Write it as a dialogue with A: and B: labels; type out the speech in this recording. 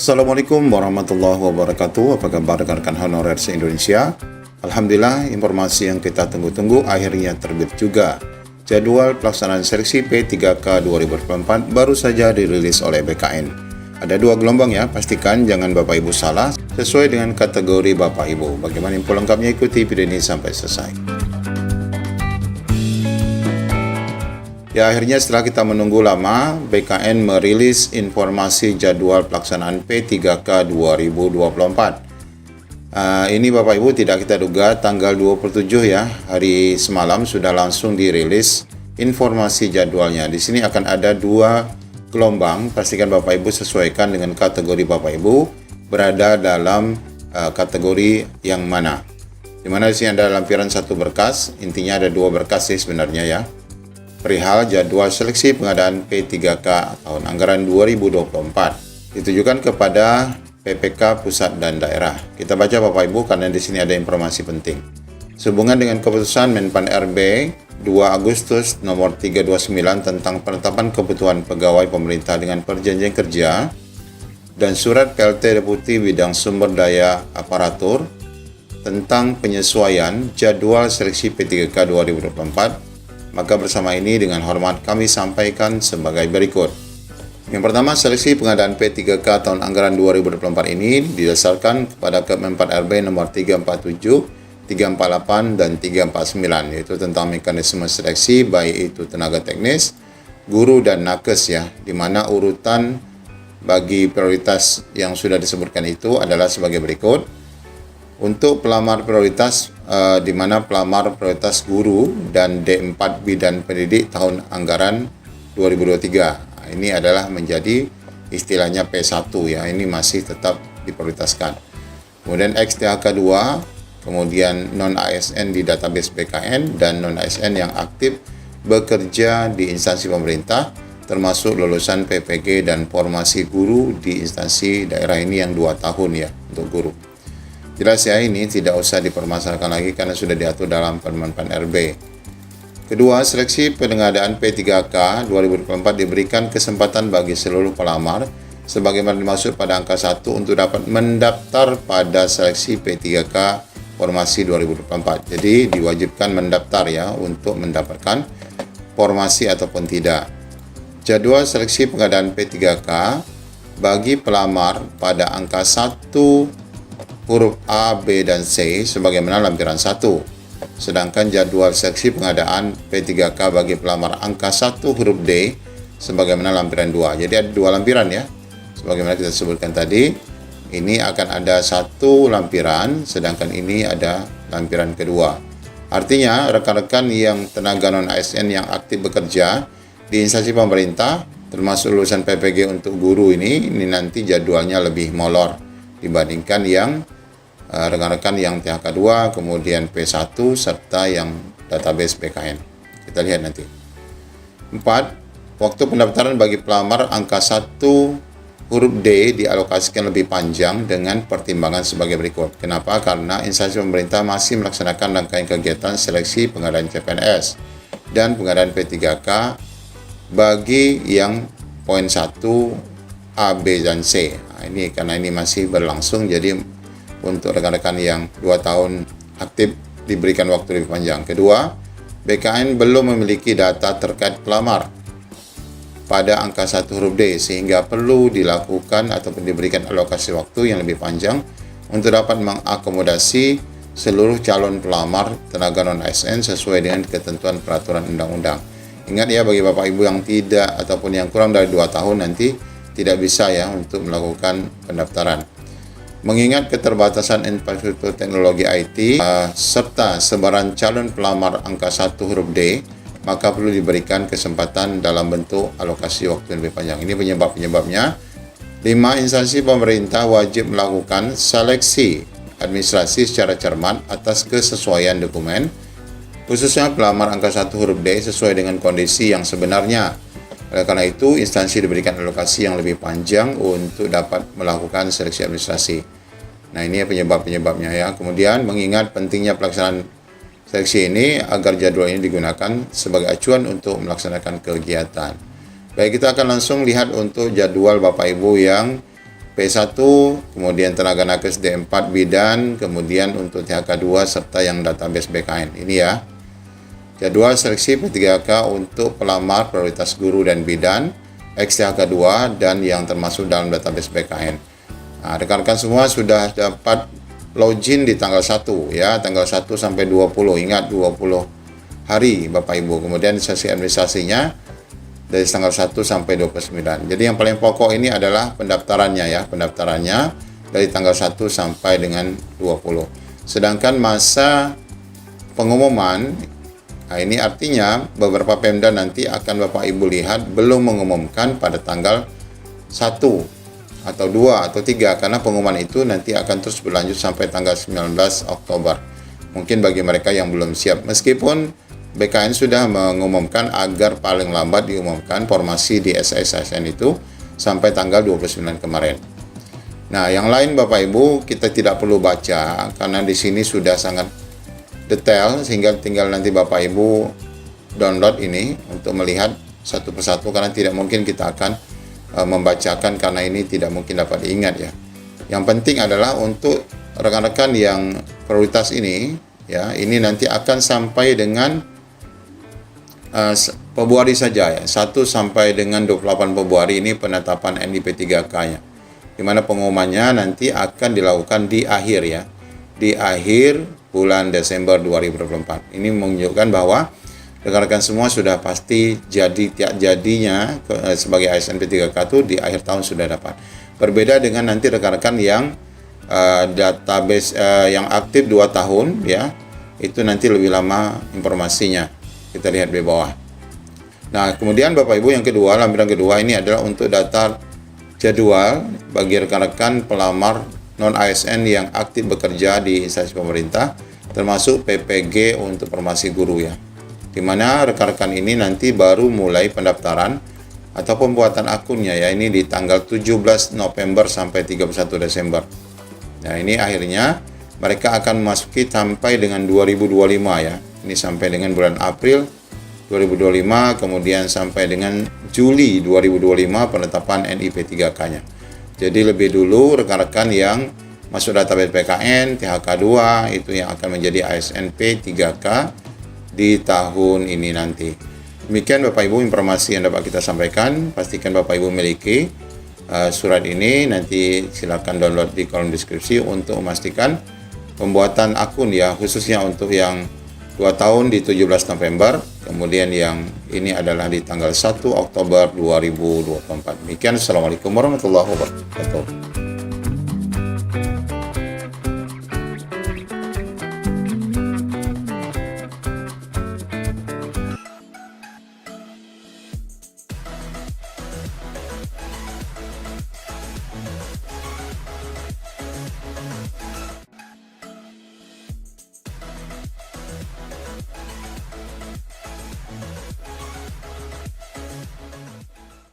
A: Assalamualaikum warahmatullahi wabarakatuh. Apa kabar rekan-rekan honorer se-Indonesia? Alhamdulillah, informasi yang kita tunggu-tunggu akhirnya terbit juga. Jadwal pelaksanaan seleksi P3K 2024 baru saja dirilis oleh BKN. Ada 2 gelombang ya, pastikan jangan Bapak Ibu salah sesuai dengan kategori Bapak Ibu. Bagaimana info lengkapnya, ikuti video ini sampai selesai. Ya, akhirnya setelah kita menunggu lama, BKN merilis informasi jadwal pelaksanaan P3K 2024. Ini Bapak Ibu tidak kita duga, tanggal 27 ya, hari semalam sudah langsung dirilis informasi jadwalnya. Di sini akan ada 2 gelombang, pastikan Bapak Ibu sesuaikan dengan kategori Bapak Ibu berada dalam kategori yang mana. Dimana di sini ada lampiran 1 berkas, intinya ada 2 berkas sih sebenarnya ya. Perihal jadwal seleksi pengadaan P3K tahun anggaran 2024 ditujukan kepada PPK pusat dan daerah. Kita baca Bapak Ibu karena di sini ada informasi penting. Sehubungan dengan keputusan Menpan RB 2 Agustus nomor 329 tentang penetapan kebutuhan pegawai pemerintah dengan perjanjian kerja dan surat PLT Deputi Bidang Sumber Daya Aparatur tentang penyesuaian jadwal seleksi P3K 2024, maka bersama ini dengan hormat kami sampaikan sebagai berikut. Yang pertama, seleksi pengadaan P3K tahun anggaran 2024 ini didasarkan kepada Kemenpan RB nomor 347, 348, dan 349, yaitu tentang mekanisme seleksi baik itu tenaga teknis, guru, dan nakes ya, di mana urutan bagi prioritas yang sudah disebutkan itu adalah sebagai berikut. Untuk pelamar prioritas, di mana pelamar prioritas guru dan D4 Bidan Pendidik tahun anggaran 2023. Nah, ini adalah menjadi istilahnya P1 ya, ini masih tetap diprioritaskan. Kemudian XTHK 2, kemudian non-ASN di database BKN, dan non-ASN yang aktif bekerja di instansi pemerintah, termasuk lulusan PPG dan formasi guru di instansi daerah ini yang 2 tahun ya untuk guru. Jelas ya, ini tidak usah dipermasalahkan lagi karena sudah diatur dalam Menpan RB. Kedua, seleksi pengadaan P3K 2024 diberikan kesempatan bagi seluruh pelamar sebagaimana dimaksud pada angka 1 untuk dapat mendaftar pada seleksi P3K formasi 2024. Jadi diwajibkan mendaftar ya untuk mendapatkan formasi ataupun tidak. Jadwal seleksi pengadaan P3K bagi pelamar pada angka 1 huruf A, B, dan C sebagaimana lampiran 1. Sedangkan jadwal seleksi pengadaan P3K bagi pelamar angka 1 huruf D sebagaimana lampiran 2. Jadi ada 2 lampiran ya. Sebagaimana kita sebutkan tadi, ini akan ada 1 lampiran, sedangkan ini ada lampiran kedua. Artinya, rekan-rekan yang tenaga non-ASN yang aktif bekerja di instansi pemerintah, termasuk lulusan PPG untuk guru ini nanti jadwalnya lebih molor dibandingkan yang rekan-rekan yang THK 2, kemudian P1, serta yang database BKN. Kita lihat nanti. 4. Waktu pendaftaran bagi pelamar angka 1 huruf D dialokasikan lebih panjang dengan pertimbangan sebagai berikut. Kenapa? Karena instansi pemerintah masih melaksanakan rangkaian kegiatan seleksi pengadaan CPNS dan pengadaan P3K bagi yang poin 1 A, B, dan C. Nah, ini karena ini masih berlangsung, jadi untuk rekan-rekan yang 2 tahun aktif diberikan waktu lebih panjang. Kedua, BKN belum memiliki data terkait pelamar pada angka 1 huruf D sehingga perlu dilakukan ataupun diberikan alokasi waktu yang lebih panjang untuk dapat mengakomodasi seluruh calon pelamar tenaga non-ASN sesuai dengan ketentuan peraturan undang-undang. Ingat ya, bagi Bapak Ibu yang tidak ataupun yang kurang dari 2 tahun nanti tidak bisa ya untuk melakukan pendaftaran. Mengingat keterbatasan infrastruktur teknologi IT serta sebaran calon pelamar angka 1 huruf D, maka perlu diberikan kesempatan dalam bentuk alokasi waktu yang lebih panjang. Ini penyebab-penyebabnya. 5. Instansi pemerintah wajib melakukan seleksi administrasi secara cermat atas kesesuaian dokumen, khususnya pelamar angka 1 huruf D sesuai dengan kondisi yang sebenarnya. Oleh karena itu, instansi diberikan alokasi yang lebih panjang untuk dapat melakukan seleksi administrasi. Nah, ini penyebab-penyebabnya ya. Kemudian, mengingat pentingnya pelaksanaan seleksi ini agar jadwal ini digunakan sebagai acuan untuk melaksanakan kegiatan. Baik, kita akan langsung lihat untuk jadwal Bapak Ibu yang P1, kemudian tenaga nakes D4 bidan, kemudian untuk THK 2 serta yang database BKN. Ini ya. Jadwal seleksi P3K untuk pelamar prioritas guru dan bidan, ex-THK 2 dan yang termasuk dalam database BKN. Nah, rekan-rekan semua sudah dapat login di tanggal 1 ya, tanggal 1 sampai 20. Ingat 20 hari Bapak Ibu. Kemudian sesi administrasinya dari tanggal 1 sampai 29. Jadi yang paling pokok ini adalah pendaftarannya ya, pendaftarannya dari tanggal 1 sampai dengan 20. Sedangkan masa pengumuman, nah ini artinya beberapa Pemda nanti akan Bapak Ibu lihat belum mengumumkan pada tanggal 1 atau 2 atau 3 karena pengumuman itu nanti akan terus berlanjut sampai tanggal 19 Oktober. Mungkin bagi mereka yang belum siap, meskipun BKN sudah mengumumkan agar paling lambat diumumkan formasi di SSSN itu sampai tanggal 29 kemarin. Nah, yang lain Bapak Ibu kita tidak perlu baca karena di sini sudah sangat detail sehingga tinggal nanti Bapak Ibu download ini untuk melihat satu persatu karena tidak mungkin kita akan membacakan karena ini tidak mungkin dapat diingat ya. Yang penting adalah untuk rekan-rekan yang prioritas ini ya, ini nanti akan sampai dengan Februari saja ya. 1 sampai dengan 28 Februari ini penetapan NIP3K-nya. Di mana pengumumannya nanti akan dilakukan di akhir ya. Di akhir bulan Desember 2024. Ini menunjukkan bahwa rekan-rekan semua sudah pasti jadinya sebagai ASN P3K itu di akhir tahun sudah dapat. Berbeda dengan nanti rekan-rekan yang database yang aktif 2 tahun ya, itu nanti lebih lama informasinya. Kita lihat di bawah. Nah, kemudian Bapak Ibu yang kedua, lampiran kedua ini adalah untuk data jadwal bagi rekan-rekan pelamar non ASN yang aktif bekerja di instansi pemerintah, termasuk PPG untuk formasi guru ya. Di mana rekan-rekan ini nanti baru mulai pendaftaran atau pembuatan akunnya ya, ini di tanggal 17 November sampai 31 Desember. Nah, ini akhirnya mereka akan memasuki sampai dengan 2025 ya. Ini sampai dengan bulan April 2025, kemudian sampai dengan Juli 2025 penetapan NIP3K-nya. Jadi lebih dulu rekan-rekan yang masuk database PKN, THK 2 itu yang akan menjadi ASN P3K di tahun ini nanti. Demikian Bapak Ibu informasi yang dapat kita sampaikan. Pastikan Bapak Ibu memiliki surat ini. Nanti silakan download di kolom deskripsi untuk memastikan pembuatan akun ya, khususnya untuk yang 2 tahun di 17 November. Kemudian yang ini adalah di tanggal 1 Oktober 2024. Demikian, Assalamualaikum warahmatullahi wabarakatuh.